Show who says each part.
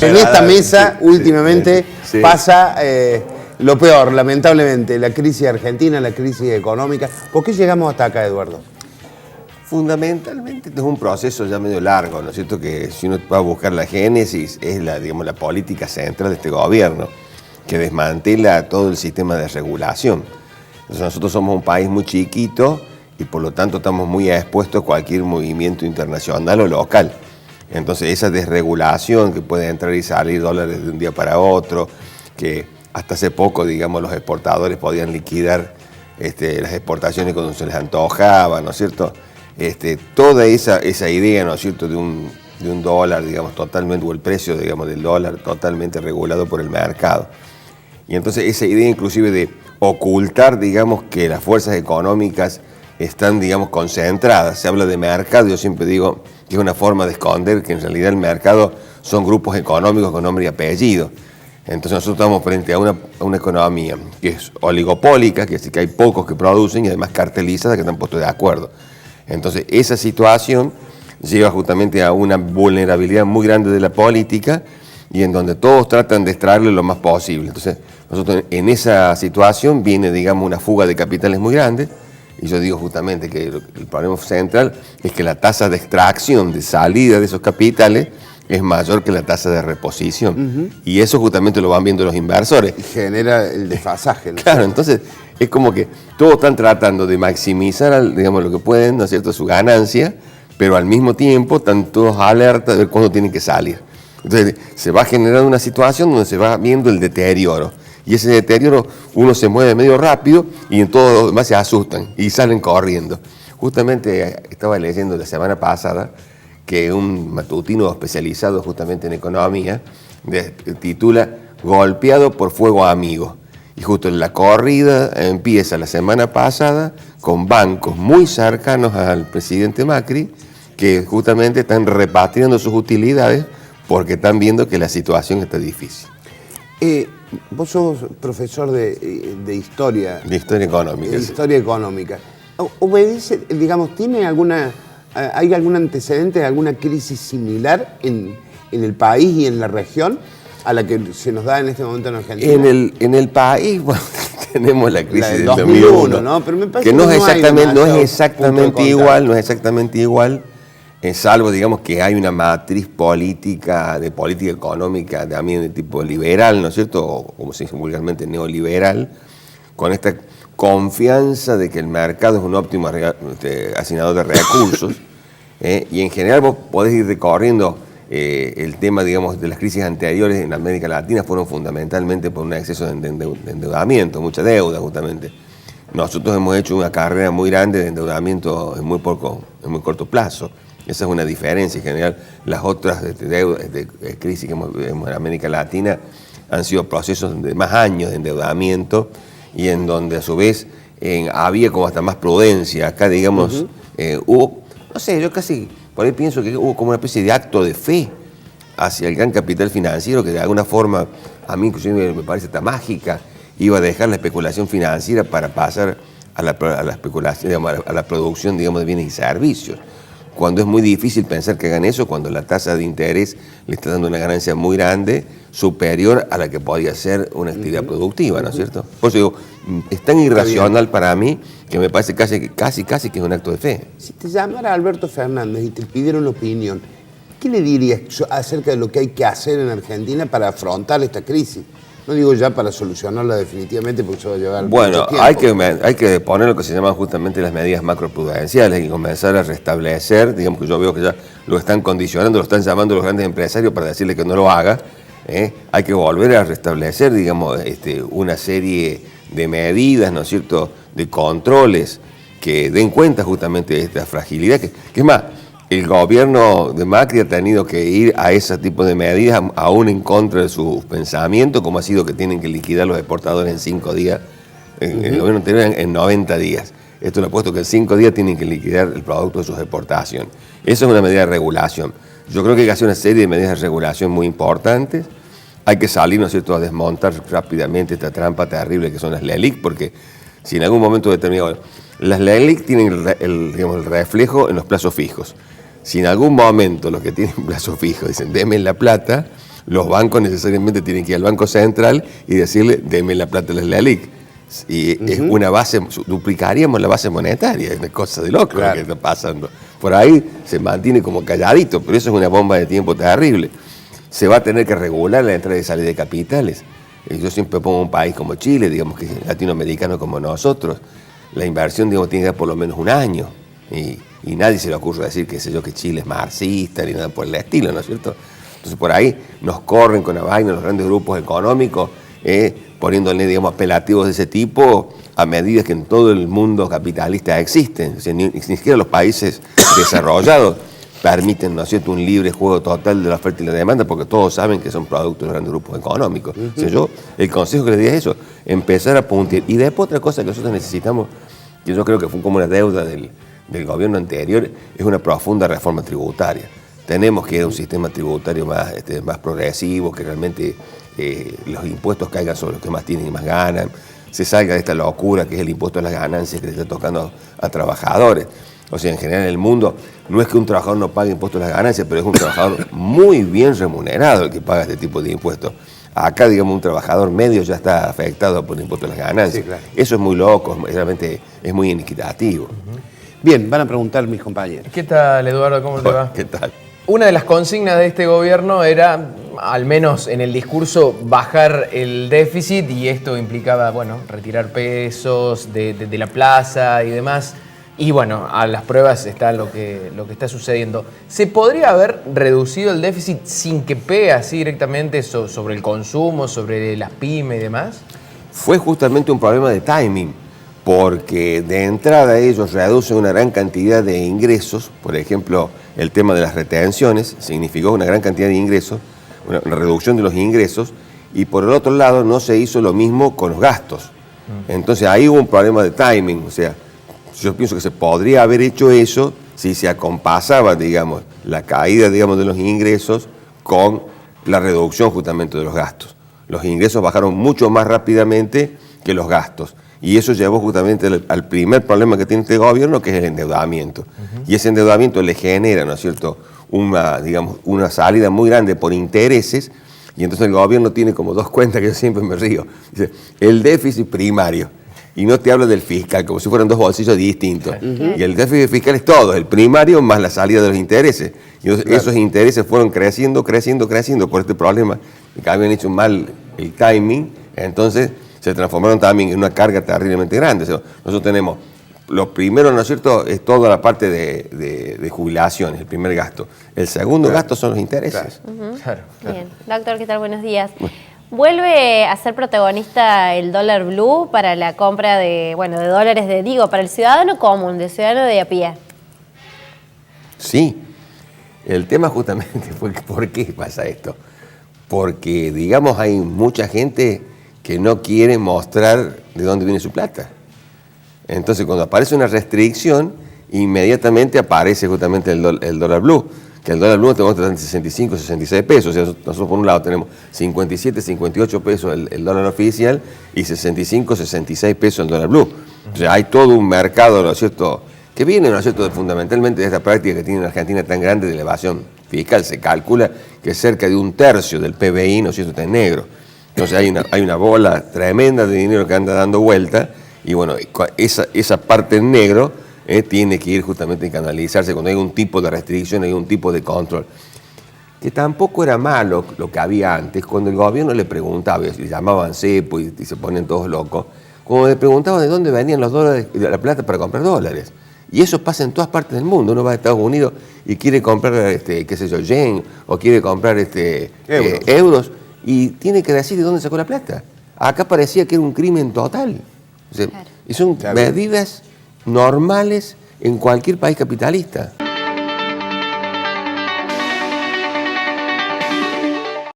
Speaker 1: En esta mesa, últimamente,
Speaker 2: Sí.
Speaker 1: pasa lo peor, lamentablemente, la crisis argentina, la crisis económica. ¿Por qué llegamos hasta acá, Eduardo?
Speaker 2: Fundamentalmente es un proceso ya medio largo, ¿no es cierto? Que si uno va a buscar la génesis, es digamos, la política central de este gobierno, que desmantela todo el sistema de regulación. Entonces nosotros somos un país muy chiquito y por lo tanto estamos muy expuestos a cualquier movimiento internacional o local. Entonces esa desregulación que puede entrar y salir dólares de un día para otro, que hasta hace poco, digamos, los exportadores podían liquidar las exportaciones cuando se les antojaba, ¿no es cierto? Toda esa idea, ¿no es cierto?, de un dólar, digamos, totalmente, o el precio, digamos, del dólar totalmente regulado por el mercado. Y entonces esa idea inclusive de ocultar, digamos, que las fuerzas económicas están, digamos, concentradas. Se habla de mercado, yo siempre digo que es una forma de esconder que en realidad el mercado son grupos económicos con nombre y apellido. Entonces nosotros estamos frente a una economía que es oligopólica, que es que hay pocos que producen y además cartelizada que están puestos de acuerdo. Entonces esa situación lleva justamente a una vulnerabilidad muy grande de la política y en donde todos tratan de extraerle lo más posible. Entonces nosotros en esa situación viene, digamos, una fuga de capitales muy grande. Y yo digo justamente que el problema central es que la tasa de extracción, de salida de esos capitales, es mayor que la tasa de reposición. Y eso justamente lo van viendo los inversores.
Speaker 1: Y genera el desfasaje, ¿no?
Speaker 2: Claro, entonces es como que todos están tratando de maximizar, digamos, lo que pueden, ¿no es cierto?, su ganancia, pero al mismo tiempo están todos alerta de ver cuándo tienen que salir. Entonces se va generando una situación donde se va viendo el deterioro. Y ese deterioro, uno se mueve medio rápido y en todo lo demás se asustan y salen corriendo. Justamente estaba leyendo la semana pasada que un matutino especializado justamente en economía titula Golpeado por fuego amigo. Y justo la corrida empieza la semana pasada con bancos muy cercanos al presidente Macri que justamente están repatriando sus utilidades porque están viendo que la situación está difícil.
Speaker 1: Vos sos profesor de historia.
Speaker 2: De historia económica.
Speaker 1: De historia económica. ¿Obedece, digamos, hay algún antecedente de alguna crisis similar en el país y en la región a la que se nos da en este momento en Argentina?
Speaker 2: En el país, bueno, tenemos la crisis
Speaker 1: del
Speaker 2: del
Speaker 1: 2001, ¿no? Pero me parece
Speaker 2: que no es
Speaker 1: hay
Speaker 2: exactamente igual, salvo, digamos, que hay una matriz política económica también de tipo liberal, ¿no es cierto? O como se dice vulgarmente, neoliberal, con esta confianza de que el mercado es un óptimo asignador de recursos, y en general vos podés ir recorriendo el tema, digamos, de las crisis anteriores en América Latina fueron fundamentalmente por un exceso de endeudamiento, mucha deuda justamente. Nosotros hemos hecho una carrera muy grande de endeudamiento en muy corto plazo. Esa es una diferencia. En general, las otras crisis que vemos en América Latina han sido procesos de más años de endeudamiento y en donde a su vez había como hasta más prudencia. Acá, digamos, hubo, no sé, yo casi por ahí pienso que hubo como una especie de acto de fe hacia el gran capital financiero que de alguna forma, a mí inclusive me parece hasta mágica, iba a dejar la especulación financiera para pasar a la especulación, digamos, a la producción, digamos, de bienes y servicios. Cuando es muy difícil pensar que hagan eso, cuando la tasa de interés le está dando una ganancia muy grande, superior a la que podía ser una actividad productiva, ¿no es cierto? Por eso digo, es tan irracional para mí que me parece casi que es un acto de fe.
Speaker 1: Si te llamara Alberto Fernández y te pidiera una opinión, ¿qué le dirías acerca de lo que hay que hacer en Argentina para afrontar esta crisis? No digo ya para solucionarla definitivamente porque eso va a llevar mucho tiempo.
Speaker 2: Hay que poner lo que se llaman justamente las medidas macroprudenciales y comenzar a restablecer, digamos que yo veo que ya lo están condicionando, lo están llamando los grandes empresarios para decirle que no lo haga. Hay que volver a restablecer, digamos, una serie de medidas, ¿no es cierto?, de controles que den cuenta justamente de esta fragilidad. Que es más, el gobierno de Macri ha tenido que ir a ese tipo de medidas, aún en contra de sus pensamientos, como ha sido que tienen que liquidar los exportadores en 5 días, el gobierno anterior en 90 días. Esto lo ha puesto que en 5 días tienen que liquidar el producto de sus exportaciones. Eso es una medida de regulación. Yo creo que hay que hacer una serie de medidas de regulación muy importantes. Hay que salir, ¿no es cierto?, a desmontar rápidamente esta trampa terrible que son las LELIQ, porque si en algún momento determinado, las LELIQ tienen el reflejo en los plazos fijos. Si en algún momento los que tienen plazo fijo dicen, denme la plata, los bancos necesariamente tienen que ir al Banco Central y decirle, deme la plata de la LELIQ. Y es una base, duplicaríamos la base monetaria, es una cosa de loco lo que está pasando. Por ahí se mantiene como calladito, pero eso es una bomba de tiempo terrible. Se va a tener que regular la entrada y salida de capitales. Yo siempre pongo un país como Chile, digamos que es latinoamericano como nosotros. La inversión, digamos, tiene que dar por lo menos un año. Y nadie se le ocurre decir, qué sé yo, que Chile es marxista ni nada por el estilo, ¿no es cierto? Entonces por ahí nos corren con la vaina los grandes grupos económicos, poniéndole, digamos, apelativos de ese tipo a medida que en todo el mundo capitalista existen. O sea, ni siquiera los países desarrollados permiten, ¿no es cierto?, un libre juego total de la oferta y la demanda, porque todos saben que son productos de los grandes grupos económicos. O sea, yo, el consejo que les di es eso, empezar a puntear. Y después otra cosa que nosotros necesitamos, que yo creo que fue como una deuda del gobierno anterior, es una profunda reforma tributaria. Tenemos que ir a un sistema tributario más progresivo, que realmente los impuestos caigan sobre los que más tienen y más ganan, se salga de esta locura que es el impuesto a las ganancias que le está tocando a trabajadores. O sea, en general en el mundo no es que un trabajador no pague impuestos a las ganancias, pero es un trabajador muy bien remunerado el que paga este tipo de impuestos. Acá, digamos, un trabajador medio ya está afectado por el impuesto a las ganancias. Sí, claro. Eso es muy loco, realmente es muy inequitativo.
Speaker 1: Bien, van a preguntar mis compañeros.
Speaker 3: ¿Qué tal, Eduardo? ¿Cómo te va?
Speaker 2: ¿Qué tal?
Speaker 3: Una de las consignas de este gobierno era, al menos en el discurso, bajar el déficit, y esto implicaba, bueno, retirar pesos de la plaza y demás. Y bueno, a las pruebas está lo que está sucediendo. ¿Se podría haber reducido el déficit sin que pegue así directamente sobre el consumo, sobre las pymes y demás?
Speaker 2: Fue justamente un problema de timing, porque de entrada ellos reducen una gran cantidad de ingresos. Por ejemplo, el tema de las retenciones significó una gran cantidad de ingresos, una reducción de los ingresos, y por el otro lado no se hizo lo mismo con los gastos. Entonces ahí hubo un problema de timing. O sea, yo pienso que se podría haber hecho eso si se acompasaba, digamos, la caída, digamos, de los ingresos con la reducción justamente de los gastos. Los ingresos bajaron mucho más rápidamente que los gastos. Y eso llevó justamente al primer problema que tiene este gobierno, que es el endeudamiento. Y ese endeudamiento le genera, ¿no es cierto?, una salida muy grande por intereses, y entonces el gobierno tiene como dos cuentas que yo siempre me río. Dice, el déficit primario, y no te habla del fiscal, como si fueran dos bolsillos distintos. Y el déficit fiscal es todo, el primario más la salida de los intereses. Y entonces esos intereses fueron creciendo por este problema, que habían hecho mal el timing, entonces se transformaron también en una carga terriblemente grande. O sea, nosotros tenemos, lo primero, ¿no es cierto?, es toda la parte de jubilaciones, el primer gasto. El segundo gasto son los intereses.
Speaker 4: Claro. Bien. Doctor, ¿qué tal? Buenos días. ¿Vuelve a ser protagonista el dólar blue para la compra de dólares para el ciudadano común, del ciudadano de a pie?
Speaker 2: Sí. El tema justamente fue, ¿por qué pasa esto? Porque, digamos, hay mucha gente que no quiere mostrar de dónde viene su plata. Entonces, cuando aparece una restricción, inmediatamente aparece justamente el dólar blue, que el dólar blue te muestra en 65, 66 pesos. O sea, nosotros por un lado tenemos 57, 58 pesos el dólar oficial y 65, 66 pesos el dólar blue. O sea, hay todo un mercado, ¿no es cierto?, que viene, ¿no es cierto?, fundamentalmente de esta práctica que tiene en Argentina tan grande de elevación fiscal. Se calcula que cerca de un tercio del PBI, ¿no es cierto?, está en negro. Entonces hay una bola tremenda de dinero que anda dando vuelta, y bueno, esa parte en negro tiene que ir justamente a canalizarse cuando hay un tipo de restricción, hay un tipo de control. Que tampoco era malo lo que había antes, cuando el gobierno le preguntaba, y le llamaban cepo y se ponen todos locos, cuando le preguntaban de dónde venían los dólares, de la plata para comprar dólares. Y eso pasa en todas partes del mundo. Uno va a Estados Unidos y quiere comprar, qué sé yo, yen, o quiere comprar euros, y tiene que decir de dónde sacó la plata. Acá parecía que era un crimen total. O sea, y son medidas normales en cualquier país capitalista.